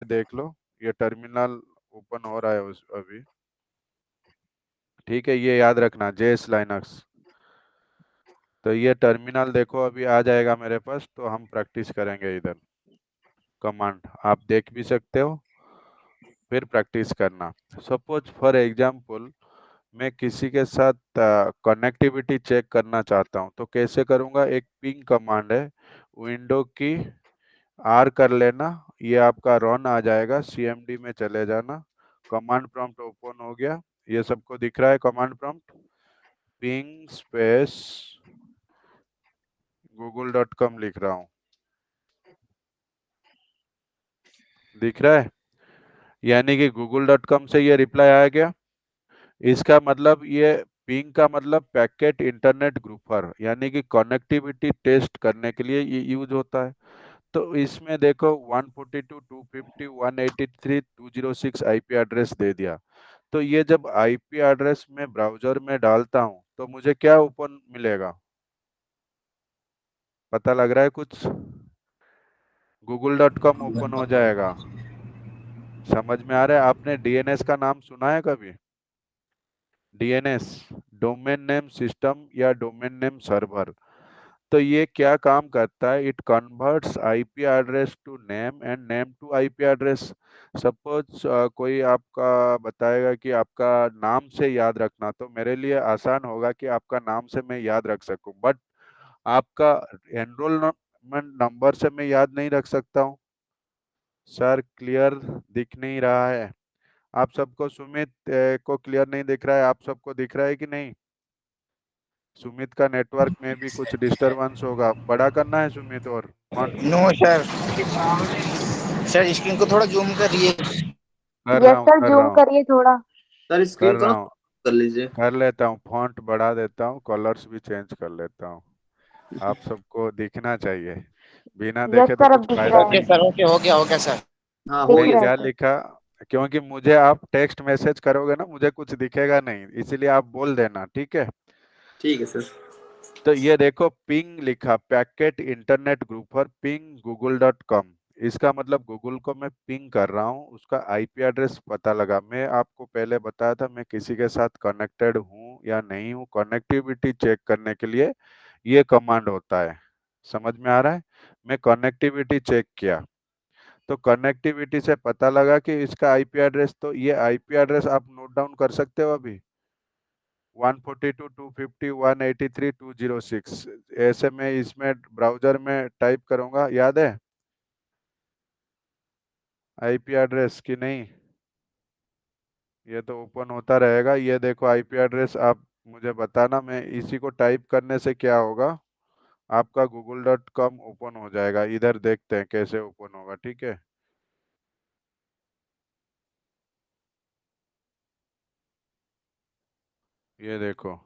देख लो, ये terminal open हो रहा है उस अभी। ठीक है, ये याद रखना, जेएस लाइनक्स। तो ये टर्मिनल देखो अभी आ जाएगा मेरे पास, तो हम प्रैक्टिस करेंगे इधर। कमांड आप देख भी सकते हो, फिर प्रैक्टिस करना। सपोज फॉर एग्जांपल मैं किसी के साथ कनेक्टिविटी चेक करना चाहता हूँ, तो कैसे करूँगा? एक पिंग कमांड है, विंडो की आर कर लेना, ये आपका रन आ जाएगा, सीएमडी में चले जाना, कमांड प्रॉम्प्ट ओपन हो गया। ये सबको दिख रहा है command prompt? Ping space google.com लिख रहा हूँ, दिख रहा है? यानी कि google.com से ये रिप्लाई आया क्या? इसका मतलब ये पिंग का मतलब पैकेट इंटरनेट ग्रुपर, यानी कि कनेक्टिविटी टेस्ट करने के लिए ये यूज होता है। तो इसमें देखो 142.250.183.206 आईपी एड्रेस दे दिया। तो ये जब आईपी एड्रेस में ब्राउजर में डालता हूँ तो मुझे क्या ओपन मिलेगा? पता लग रहा है कुछ? google.com ओपन हो जाएगा। समझ में आ रहा है? आपने डीएनएस का नाम सुना है कभी? डीएनएस, डोमेन नेम सिस्टम या डोमेन नेम सर्वर। तो ये क्या काम करता है? It converts IP address to name and name to IP address. Suppose कोई आपका बताएगा कि आपका नाम से याद रखना, तो मेरे लिए आसान होगा कि आपका नाम से मैं याद रख सकूं, बट आपका एनरोलमेंट नंबर से मैं याद नहीं रख सकता हूं। सर क्लियर दिख नहीं रहा है आप सबको? सुमित को क्लियर नहीं दिख रहा है? आप सबको दिख रहा है कि नहीं? सुमित का नेटवर्क में भी कुछ डिस्टरबेंस होगा, बड़ा करना है सुमित और font no sir. Sir screen को थोड़ा जूम करिए। कर रहा यस हूँ सर, कर रहा जूम हूँ करिए थोड़ा। सर कर स्क्रीन को रहा ना हूँ कर लीजिए। कर लेता हूँ, फॉन्ट बढ़ा देता हूँ, कलर्स भी चेंज कर लेता हूँ। आप सबको दिखना चाहिए, बिना यस देखे तो सर, कुछ अब दिख फायदा रहा है। ओके नहीं है। सर, ओके, हो गया सर। हाँ हो दिख नहीं, गया। रहा है क्या सर। लिखा? क्योंकि मुझे आप टेक्स्ट मैसेज करोगे ना, मुझे कुछ दिखेगा नहीं, इसीलिए आप बोल देना, ठीक है? ठीक है सर। तो ये देखो पिंग लिखा, पैकेट इंटरनेट ग्रुप पर पिंग google.com। इसका मतलब गूगल को मैं पिंग कर रहा हूँ, उसका आईपी एड्रेस पता लगा। मैं आपको पहले बताया था मैं किसी के साथ कनेक्टेड हूँ या नहीं हूँ, कनेक्टिविटी चेक करने के लिए ये कमांड होता है। समझ में आ रहा है? मैं कनेक्टिविटी चेक किया, तो कनेक्टिविटी से पता लगा कि इसका आईपी एड्रेस, तो ये आईपी एड्रेस आप नोट डाउन कर सकते हो अभी, 142.250.183.206। ऐसे में इसमें ब्राउजर में टाइप करूंगा, याद है आईपी एड्रेस की नहीं? ये तो ओपन होता रहेगा। ये देखो आईपी एड्रेस, आप मुझे बताना, मैं इसी को टाइप करने से क्या होगा, आपका google.com ओपन हो जाएगा। इधर देखते हैं कैसे ओपन होगा, ठीक है? ये देखो,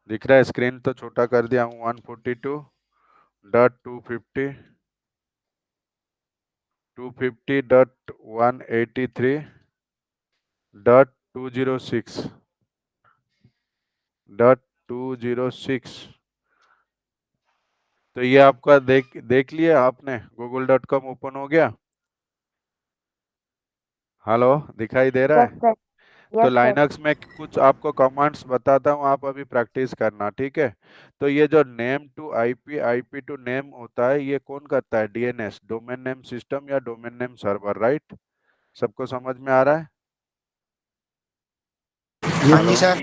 दिख रहा है? स्क्रीन तो छोटा कर दिया हूँ। 142.250.183.206। तो ये आपका देख देख लिया आपने, google.com ओपन हो गया। हेलो, दिखाई दे रहा यस है? सर। तो यस सर। लाइनक्स में कुछ आपको कमांड्स बताता हूँ, आप अभी प्रैक्टिस करना, ठीक है? तो ये जो name to IP, IP to name होता है, ये कौन करता है? डीएनएस, डोमेन नेम सिस्टम या डोमेन नेम सर्वर, राइट? सबको समझ में आ रहा है? हाँ हेलो। जी सर।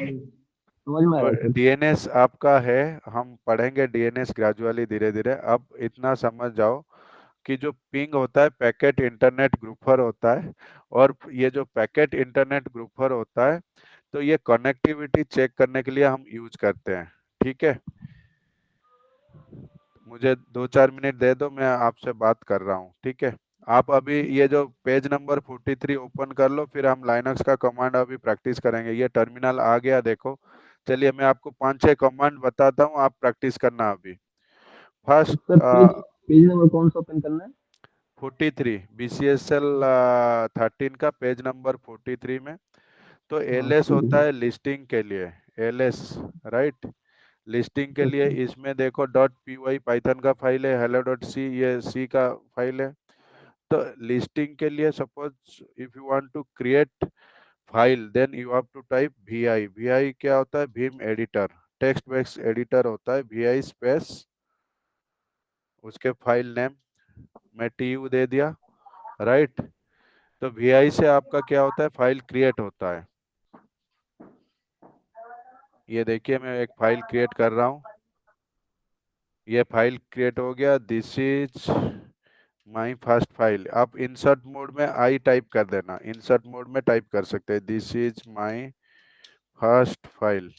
समझ में आ तो रहा है सर। डीएनएस आपका है, हम पढ़ेंगे डीएनएस ग्रेजुअली, धीरे धीरे। अब इतना समझ जाओ कि जो पिंग होता है पैकेट इंटरनेट ग्रुपर होता है, और ये जो पैकेट इंटरनेट ग्रुपर होता है, तो ये कनेक्टिविटी चेक करने के लिए हम यूज करते हैं, ठीक है? मुझे 2-4 मिनट दे दो, मैं आपसे बात कर रहा हूँ, ठीक है? आप अभी ये जो पेज नंबर 43 ओपन कर लो, फिर हम लाइनक्स का कमांड अभी प्रैक्टिस करेंगे। ये टर्मिनल आ गया देखो। चलिए मैं आपको 5-6 कमांड बताता हूँ, आप प्रैक्टिस करना अभी। तो first, sir page page number कौन सा ओपन करना है? 43 BCSL 13 का पेज नंबर 43 में। तो हाँ एलएस ठीक है होता सर। है लिस्टिंग के लिए, एलएस, राइट? लिस्टिंग के लिए अच्छा। इसमें देखो डॉट पी वाई पाइथन का फाइल है, हेलो डॉट सी ये सी का फाइल है। तो लिस्टिंग के लिए suppose if you want to create file then you have to type vi। vi क्या होता है? Vim editor, text based editor होता है। vi स्पेस उसके फाइल नेम में tu दे दिया, राइट। तो vi से आपका क्या होता है? फाइल क्रिएट होता है। ये देखिए मैं एक फाइल क्रिएट कर रहा हूँ, ये फाइल क्रिएट हो गया। This is my first file. आप इंसर्ट मोड में आई टाइप कर देना, इंसर्ट मोड में टाइप कर सकते हैं this is my first file,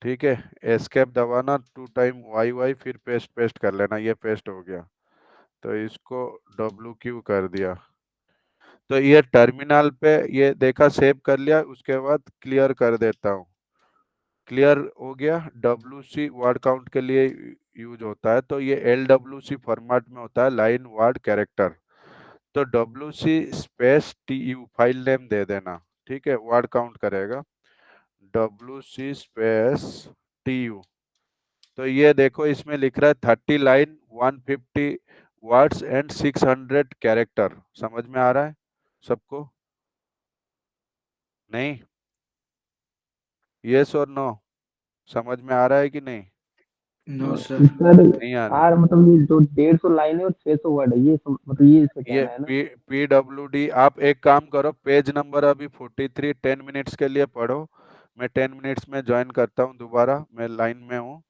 ठीक है। एस्केप दबाना 2 टाइम YY, फिर पेस्ट पेस्ट कर लेना। ये पेस्ट हो गया, तो इसको WQ कर दिया। तो ये टर्मिनल पे ये देखा, सेव कर लिया, उसके बाद क्लियर कर देता हूँ। क्लियर हो गया। WC वर्ड काउंट के लिए यूज होता है, तो ये LWC फॉर्मेट में होता है, लाइन वर्ड कैरेक्टर। तो WC space TU file name दे देना, ठीक है, वर्ड काउंट करेगा। WC space TU। तो ये देखो इसमें लिख रहा है 30 लाइन 150 वर्ड्स एंड 600 कैरेक्टर। समझ में आ रहा है सबको? नहीं? यस और नो? समझ में आ रहा है कि नहीं? No sir. सर नहीं आ रहा? यार मतलब ये जो 150 लाइन है और 600 वर्ड है, ये मतलब ये इसका ये कहना है ना। PWD। आप एक काम करो, पेज नंबर अभी 43, 10 मिनट्स के लिए पढ़ो। मैं 10 मिनट्स में ज्वाइन करता हूँ दोबारा, मैं लाइन में हूँ।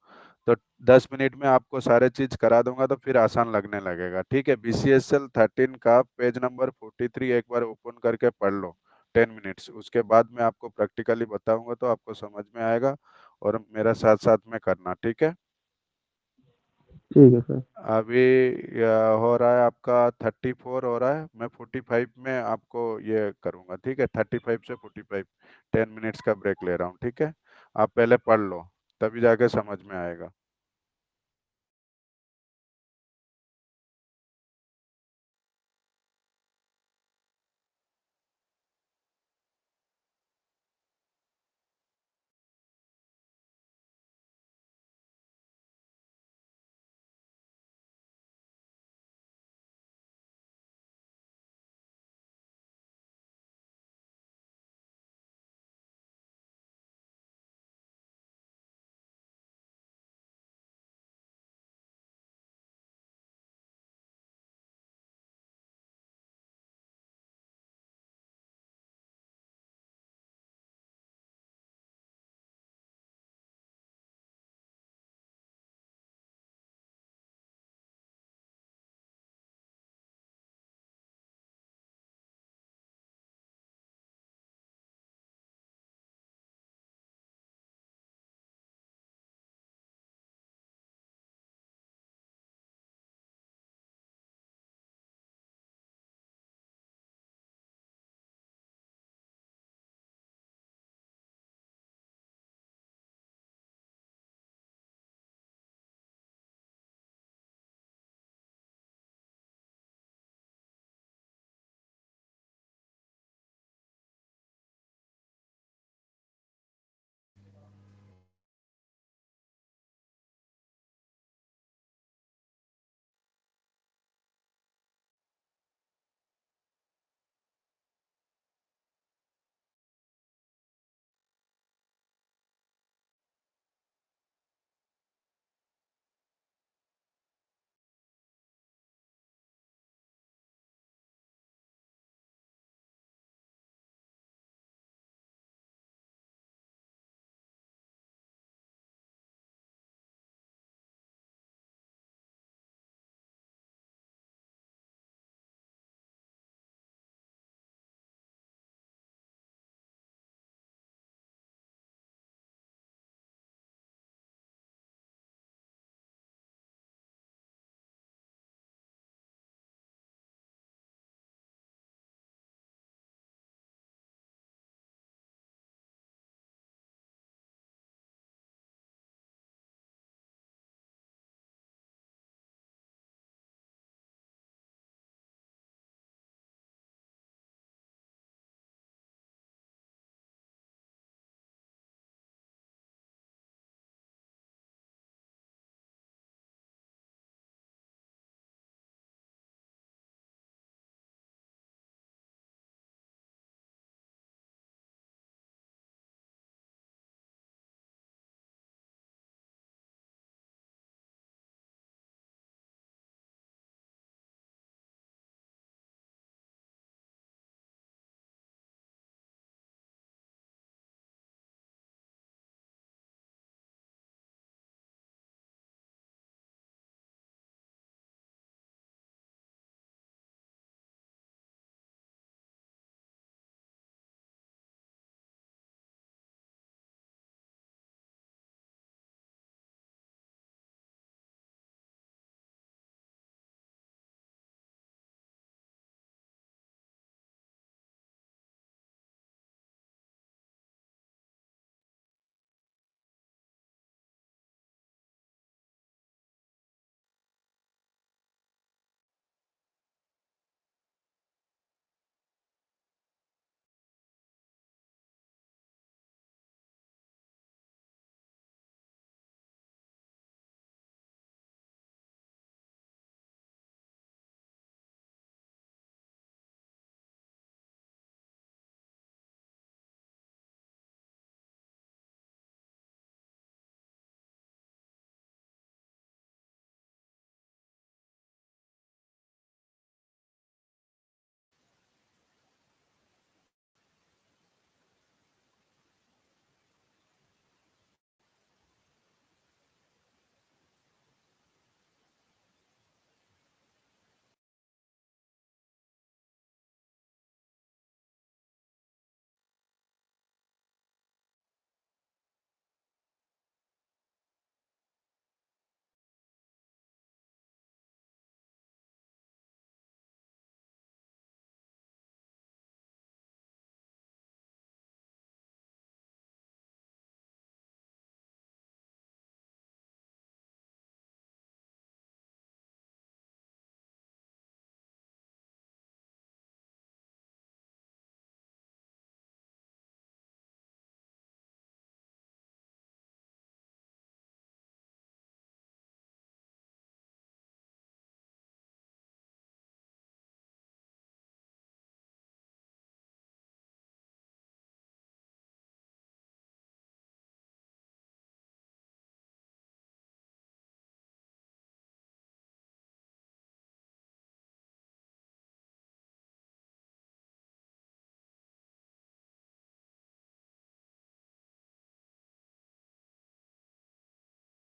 तो 10 मिनट में आपको सारे चीज करा दूंगा, तो फिर आसान लगने लगेगा, ठीक है। BCSL 13 का पेज नंबर 43 एक बार ओपन करके पढ़ लो 10 मिनट्स। उसके बाद मैं आपको प्रैक्टिकली बताऊंगा, तो आपको समझ में आएगा, और मेरा साथ साथ में करना, ठीक है। ठीक है सर। अभी हो रहा है आपका 34 हो रहा है, मैं 45 में आपको ये करूंगा, ठीक है। 35 से 45 10 मिनट्स का ब्रेक ले रहा हूँ, ठीक है। आप पहले पढ़ लो, तभी जाके समझ में आएगा।